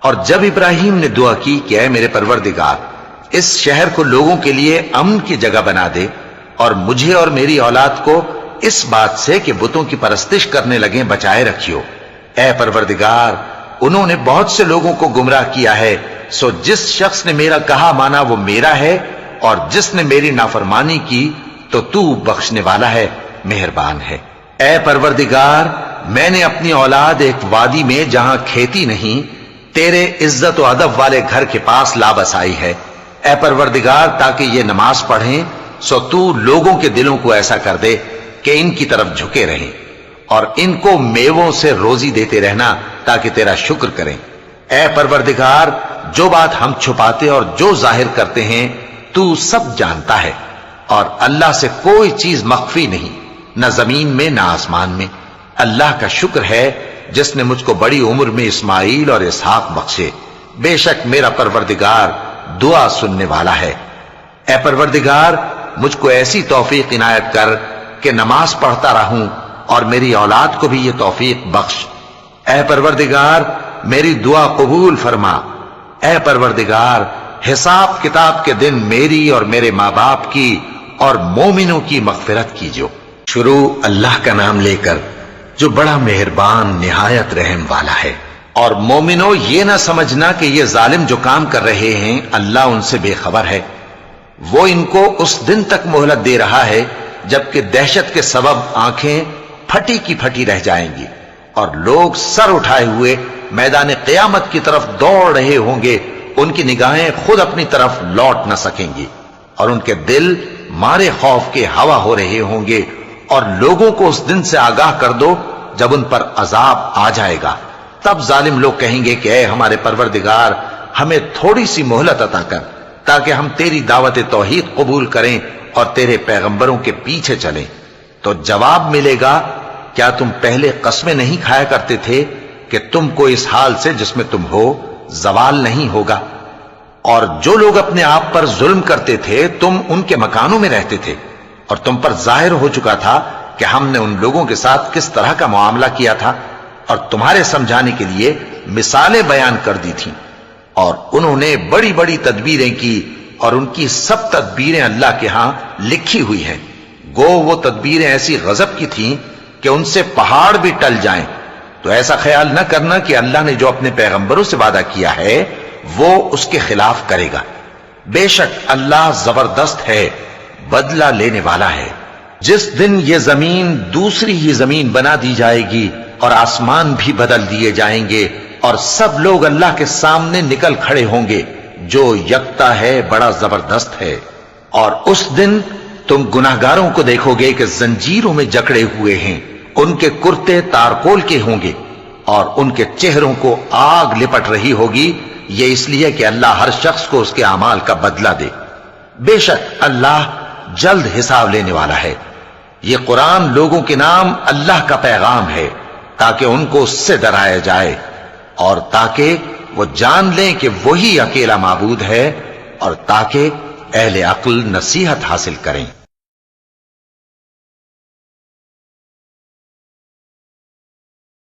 اور جب ابراہیم نے دعا کی کہ اے میرے پروردگار اس شہر کو لوگوں کے لیے امن کی جگہ بنا دے اور مجھے اور میری اولاد کو اس بات سے کہ بتوں کی پرستش کرنے لگیں بچائے رکھیو، اے پروردگار انہوں نے بہت سے لوگوں کو گمراہ کیا ہے، سو جس شخص نے میرا کہا مانا وہ میرا ہے، اور جس نے میری نافرمانی کی تو بخشنے والا ہے، مہربان ہے۔ اے پروردگار میں نے اپنی اولاد ایک وادی میں جہاں کھیتی نہیں تیرے عزت و ادب والے گھر کے پاس لا بسائی ہے، اے پروردگار تاکہ یہ نماز پڑھیں، سو تو لوگوں کے دلوں کو ایسا کر دے کہ ان کی طرف جھکے رہیں، اور ان کو میووں سے روزی دیتے رہنا تاکہ تیرا شکر کریں۔ اے پروردگار جو بات ہم چھپاتے اور جو ظاہر کرتے ہیں تو سب جانتا ہے، اور اللہ سے کوئی چیز مخفی نہیں، نہ زمین میں نہ آسمان میں۔ اللہ کا شکر ہے جس نے مجھ کو بڑی عمر میں اسماعیل اور اسحاق بخشے، بے شک میرا پروردگار دعا سننے والا ہے۔ اے پروردگار مجھ کو ایسی توفیق عنایت کر کہ نماز پڑھتا رہوں، اور میری اولاد کو بھی یہ توفیق بخش۔ اے پروردگار میری دعا قبول فرما۔ اے پروردگار حساب کتاب کے دن میری اور میرے ماں باپ کی اور مومنوں کی مغفرت کیجو۔ شروع اللہ کا نام لے کر جو بڑا مہربان نہایت رحم والا ہے۔ اور مومنوں یہ نہ سمجھنا کہ یہ ظالم جو کام کر رہے ہیں اللہ ان سے بے خبر ہے، وہ ان کو اس دن تک مہلت دے رہا ہے جبکہ دہشت کے سبب آنکھیں پھٹی کی پھٹی رہ جائیں گی، اور لوگ سر اٹھائے ہوئے میدان قیامت کی طرف دوڑ رہے ہوں گے، ان کی نگاہیں خود اپنی طرف لوٹ نہ سکیں گی، اور ان کے دل مارے خوف کے ہوا ہو رہے ہوں گے۔ اور لوگوں کو اس دن سے آگاہ کر دو جب ان پر عذاب آ جائے گا، تب ظالم لوگ کہیں گے کہ اے ہمارے پروردگار ہمیں تھوڑی سی مہلت عطا کر تاکہ ہم تیری دعوت توحید قبول کریں اور تیرے پیغمبروں کے پیچھے چلیں۔ تو جواب ملے گا کیا تم پہلے قسمیں نہیں کھایا کرتے تھے کہ تم کو اس حال سے جس میں تم ہو زوال نہیں ہوگا؟ اور جو لوگ اپنے آپ پر ظلم کرتے تھے تم ان کے مکانوں میں رہتے تھے، اور تم پر ظاہر ہو چکا تھا کہ ہم نے ان لوگوں کے ساتھ کس طرح کا معاملہ کیا تھا، اور تمہارے سمجھانے کے لیے مثالیں بیان کر دی تھیں، اور انہوں نے بڑی بڑی تدبیریں کی، اور ان کی سب تدبیریں اللہ کے ہاں لکھی ہوئی ہیں۔ گو وہ تدبیریں ایسی غضب کی تھیں کہ ان سے پہاڑ بھی ٹل جائیں، تو ایسا خیال نہ کرنا کہ اللہ نے جو اپنے پیغمبروں سے وعدہ کیا ہے وہ اس کے خلاف کرے گا۔ بے شک اللہ زبردست ہے، بدلہ لینے والا ہے۔ جس دن یہ زمین دوسری ہی زمین بنا دی جائے گی اور آسمان بھی بدل دیے جائیں گے، اور سب لوگ اللہ کے سامنے نکل کھڑے ہوں گے جو یکتا ہے بڑا زبردست ہے۔ اور اس دن تم گناہگاروں کو دیکھو گے کہ زنجیروں میں جکڑے ہوئے ہیں، ان کے کرتے تارکول کے ہوں گے، اور ان کے چہروں کو آگ لپٹ رہی ہوگی، یہ اس لیے کہ اللہ ہر شخص کو اس کے اعمال کا بدلہ دے۔ بے شک اللہ جلد حساب لینے والا ہے۔ یہ قرآن لوگوں کے نام اللہ کا پیغام ہے تاکہ ان کو اس سے ڈرایا جائے، اور تاکہ وہ جان لیں کہ وہی اکیلا معبود ہے، اور تاکہ اہل عقل نصیحت حاصل کریں۔